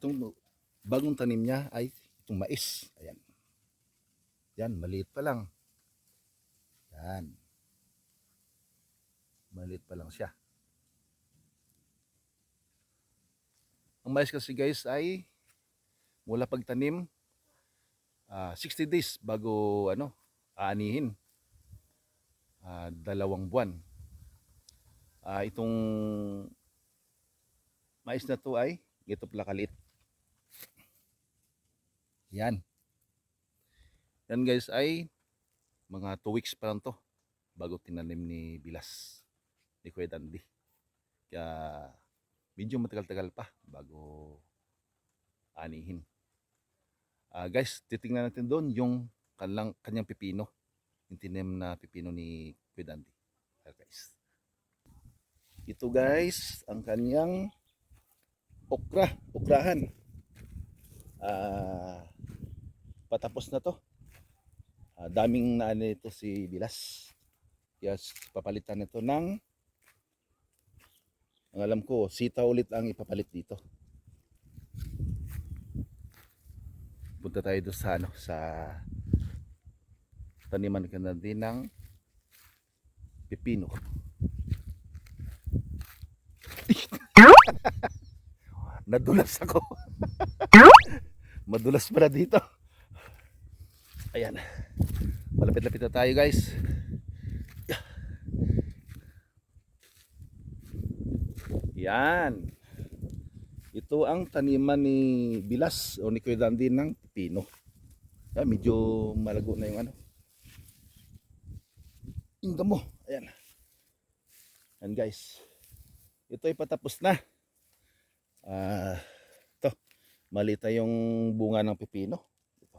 itong bagong tanim niya ay itong mais. Ayan. Yan, maliit pa lang. Yan. Maliit pa lang siya. Ang mais kasi guys ay mula pagtanim 60 days bago aanihin. 2 buwan. Itong mais na to ay ito pala kaliit. Yan. Yan guys ay mga 2 weeks pa lang to bago tinanim ni Bilas, ni Kuya Dandy. Kaya medyo matagal-tagal pa bago anihin. Guys, titingnan natin doon yung kanyang pipino. Yung tinanim na pipino ni Kuya Dandy. Guys. Ito guys, ang kanyang okrahan. Patapos na to. Daming naano ito si Bilas. Kaya papalitan nito ng, ang alam ko, sitaw ulit ang ipapalit dito. Punta tayo doon sa taniman ka na din ng pipino. Nadulas ako. Madulas pala dito. Ayan. Malapit-lapit na tayo guys. Yan. Ito ang taniman ni Bilas o ni Kuya Dandy ng pipino. Medyo malago na yung yung damo. Ayan. Yan guys. Ito ay patapos na. Ito. Malita yung bunga ng pipino. Ito.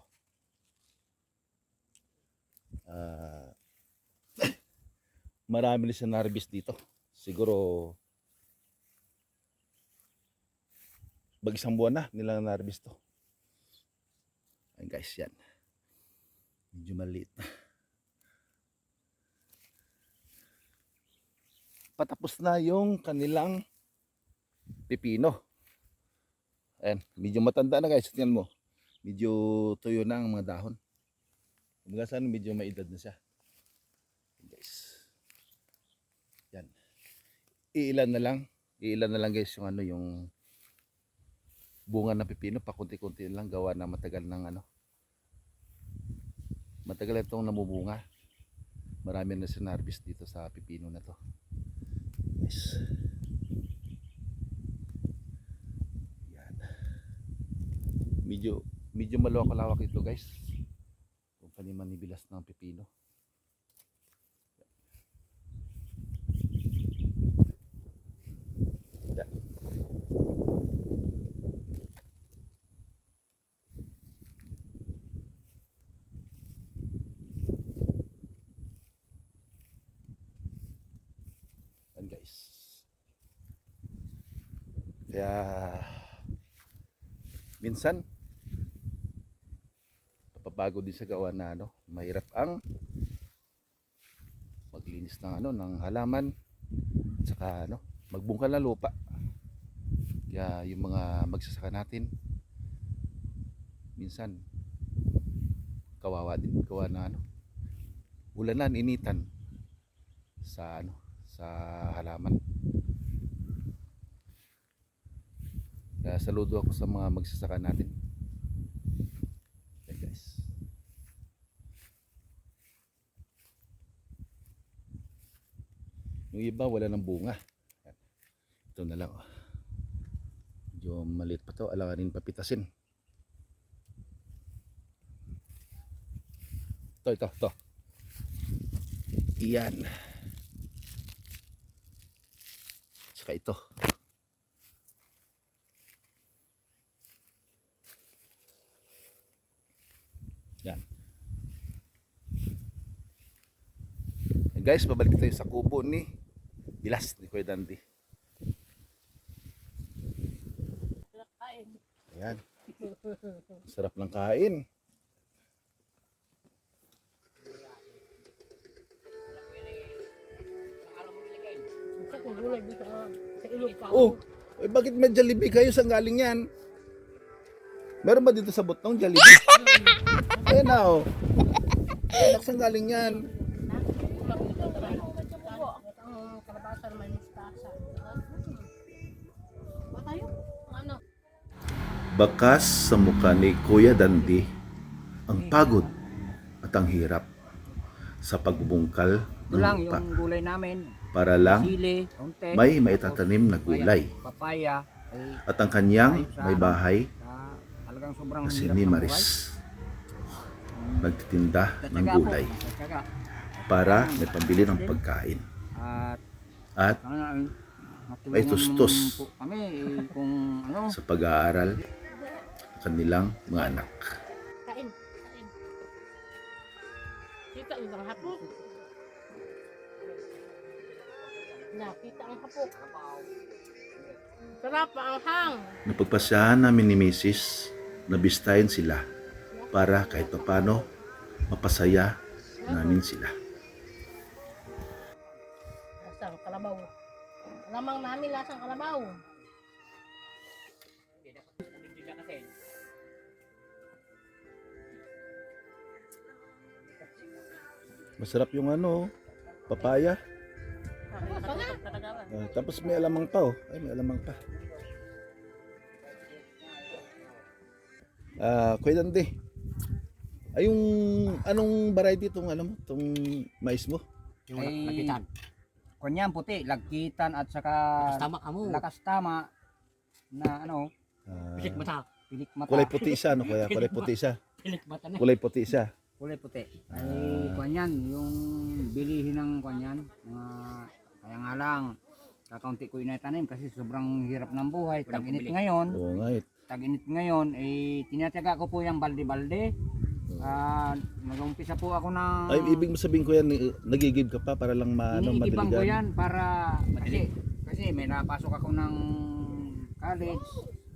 Marami na siya na-harvest dito. Siguro isang buwan na nilang na-harvest to. Ayan guys, yan. Medyo maliit na. Patapos na yung kanilang pipino. Ayan, medyo matanda na guys. Tingnan mo. Medyo tuyo na ang mga dahon. Kumbaga saan medyo may edad na siya. Ayan guys. Yan. Iilan na lang guys yung yung bunga ng pipino, pakunti-kunti lang gawa na matagal ng matagal itong namubunga. Marami na sinarvest dito sa pipino na to. Yes. Yan. Medyo malawak-lawak ito guys. Kung paniman ni Bilas ng pipino. Yan. Guys. Kaya minsan papabago din sa gawa na mahirap ang maglinis ng ng halaman at saka magbungkal ng lupa. Kaya yung mga magsasaka natin minsan kawawa din gawa na ulanan, initan sa sa halaman. Kaya saludo ako sa mga magsasaka natin. Yan guys. Yung iba wala ng bunga. Ito na lang. Medyo maliit pa to. Alanganin papitasin. Ito. Iyan. Saka ito. Yan. Guys, babalik tayo sa kubo ni Bilas, ni Kuya Dandy. Ayan. Sarap ng kain. Oh, bakit may Jollibee kayo? Saan galing yan? Meron ba dito sa Butnong Jollibee? Ayun na oh. Anak, saan galing yan? Ang kalabasa naman mustasa. Ba tayo? Ano? Bakas sa mukha ni Kuya Dandi ang pagod at ang hirap sa pagbubungkal Ito ng lang lupa yung gulay namin. para lang Sili, konti. may maitatanim na gulay. Papaya. Ay, At ang kanyang may bahay talagang sobrang na si hirap ni ng Maris. Nagtitinda ng buhay. Tatsaga po, gulay tatsaga. para may pambili ng pagkain. At At matulungan may tustos po kami kung ano. sa pag-aaral ng kanilang mga anak. Kain. Kain. Kita ang hapok. Nakita ang hapok. Sarap ang hang. Napagpasyahan namin ni Mrs. na bistayin sila para kahit paano mapasaya namin sila. Lasang kalabaw. Lamang namin lasang kalabaw. Masarap yung ano, papaya. Talaga. Tapos may alamang pa oh. Ay, may alamang pa. Kuya Dandi. Ay, yung anong variety itong alam mo, itong mais mo? Yung lakitan. Kunyan puti, lagkitan at saka Tama ka mo. lakas tama na ano, Pilik mata. pilik mata. Kulay puti siya, no kuya? Kulay puti siya. Pilik mata na. Kulay puti siya. Kulay puti. Ay kunyan, yung bilihin ng kunyan, mga kaya nga lang kakaunti ko inatanim kasi sobrang hirap ng buhay. Tag-init ngayon. Oo nga eh. Tag-init ngayon, eh, tinatyaga ko po yung balde-balde. Nag-umpisa po ako ng... Ay, ibig mo sabihin ko yan, nagigib ka pa para lang iniibang ko madiligan. yan para... Kasi may napasok ako ng college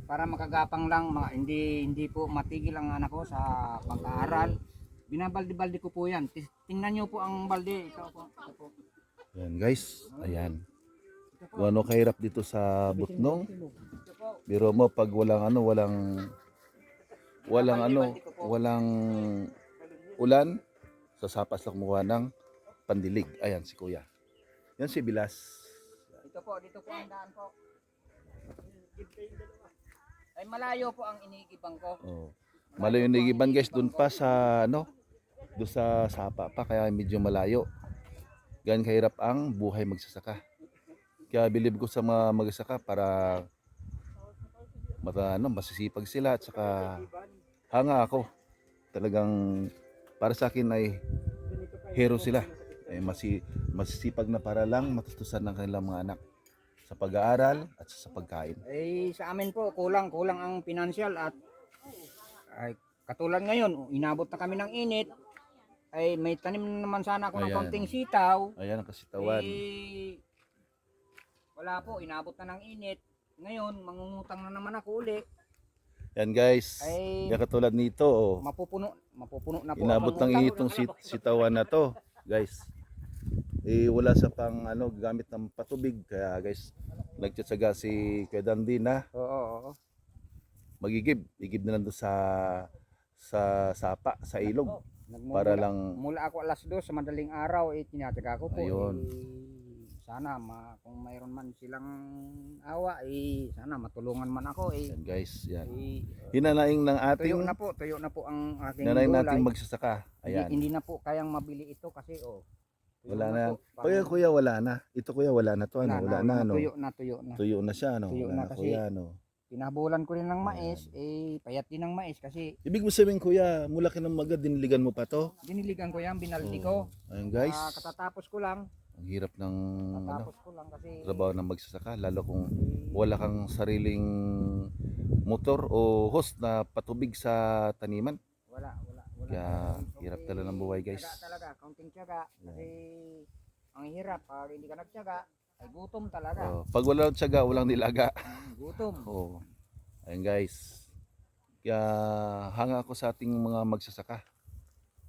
para makagapang lang. Hindi po matigil ang anak ko sa pag-aaral. Binabalde-balde ko po yan. Tingnan nyo po ang balde. Ito po. Yan guys, ayan. Kung ano kahirap dito sa Butnong. Biro mo pag walang ulan, sa sapas lang kumuha ng pandilig. Ayan si Kuya. Yan si Bilas. Dito po ang daan po. Ay malayo po ang iniigibang ko. Oh. Malayo yung nagiban guys, doon pa sa doon sa sapa pa, kaya medyo malayo. Ganyan kahirap ang buhay magsasaka. Kaya bilib ko sa mga magsasaka para masisipag sila at saka hanga ako. Talagang para sa akin ay hero sila. Masisipag na para lang matustusan ng kanilang mga anak sa pag-aaral at sa pagkain. Eh sa amin po kulang ang financial at ay, katulad ngayon inabot na kami ng init ay may tanim naman sana ako ng Ayan. konting sitaw. Ayan ang kasitawan. Eh, wala po, inabot na ng init. Ngayon, mangungutang na naman ako uli. Yan guys. Ay, Yan katulad nito. Oh. mapupuno na po. Inabot ang ng utang. itong sitawan na to, guys. Wala sa pang gamit ng patubig, kaya guys, nagtsatsaga si Kuya Dandi na Oo. igib na lang doon sa sapa, sa ilog para lang Mula ako alas 2 sa madaling araw, tinatyaga ko po. Ayun. Sana kung mayroon man silang awa, sana matulungan man ako. yan guys, yan. Eh, Hinanaing ng tuyo ating na po ang aking hinanaing gulay. nating magsasaka. Ayan. Hindi na po kayang mabili ito kasi tuyo Wala na. po. Kuya, wala na. Ito kuya, wala na to. Ano? Wala na, no? Tuyo na. Tuyo na siya, no? Tuyo Wala na na, kasi. kuya, no? Pinabulan ko rin ng mais, payat din ng mais kasi Ibig mo sabihin, kuya, mula kinamaga, diniligan mo pa to? diniligan ko yan, binaldi Oh. ko. Ayun guys, Katatapos ko lang, ang hirap ng kasi trabaho ng magsasaka, lalo kung wala kang sariling motor o hose na patubig sa taniman. wala. Kaya hirap talaga ng buhay guys. Tiyaga talaga, kaunting tiyaga. Kasi ang hirap, pag hindi ka nagtiyaga, ay gutom talaga. Pag wala ng tiyaga, walang nilaga. Gutom. Oh. Ayun guys. Kaya hanga ako sa ating mga magsasaka.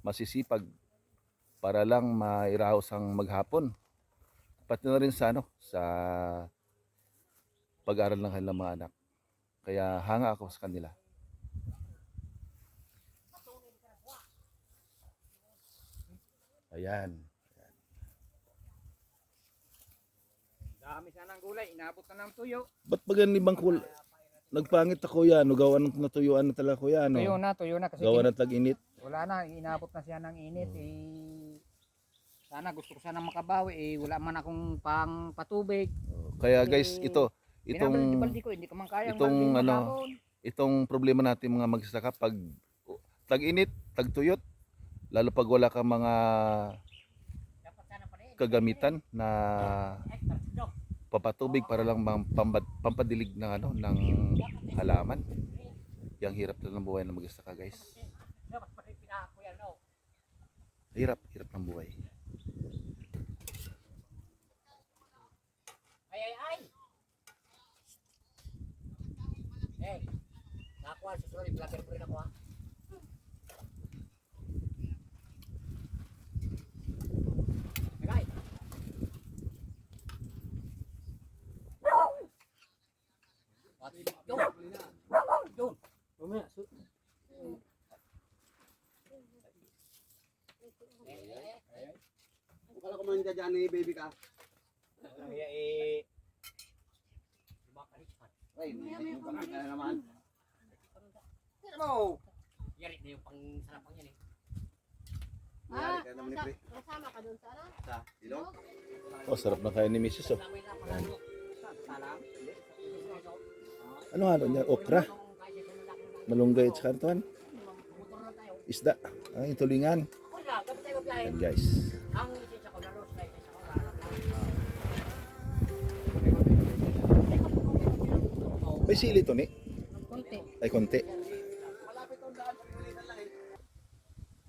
Masisipag para lang mairaos ang maghapon. Pati na rin sa sa pag-aaral ng kanilang mga anak. Kaya hanga ako sa kanila. Ayan. Dami sana ng gulay, inabot na ng tuyo. Ba't ba ganun ibang nagpangit ako yan, no? Gawa ng natuyuan na talaga ko yan, no? Tuyo na kasi Gawa ng tag-init. wala na, inabot na siya ng init. Sana gusto ko sana makabawi, wala man akong pang patubig. Kaya guys, itong Binabaldi ko, hindi ko man kayang itong baldihin ano, maghapon. itong problema natin mga magsasaka pag tag-init, tag-tuyot, lalo pag wala kang mga Dapat sana pa rin. kagamitan na Extra dog. papatubig para lang pampadilig ng ano ng halaman. Yang hirap na ng buhay ng magsasaka, guys. Dapat pa rin pinako yan, no? Hirap ng buhay. Ay. Eh, nakuha si sorry, vlogger ko rin ako ha. Tagay. Doon. Kala ko man dyan ni baby ka. Ay, baka ka naman. Yari na yung pang sarapang yan eh. Yari ka naman ni pre. Kasama ka doon sa ano? Sa ilong. Oh, sarap na kain ni Mrs. Oh. Lamay na pala. Salam. Ano nga niya? Okra, malunggay at saka ito, ano? Motor na tayo. Isda. Ay, tulingan. Wala, dapat tayo maglahin. Yan guys. Ang isensya ko na los na isensya ko na. May sili to ni. Konti. Ay, konti.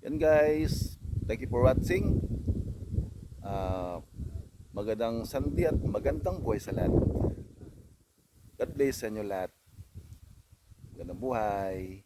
Yan guys. Thank you for watching. Magandang sandi at magandang buhay sa lahat. God bless sa inyo lahat. Magandang buhay.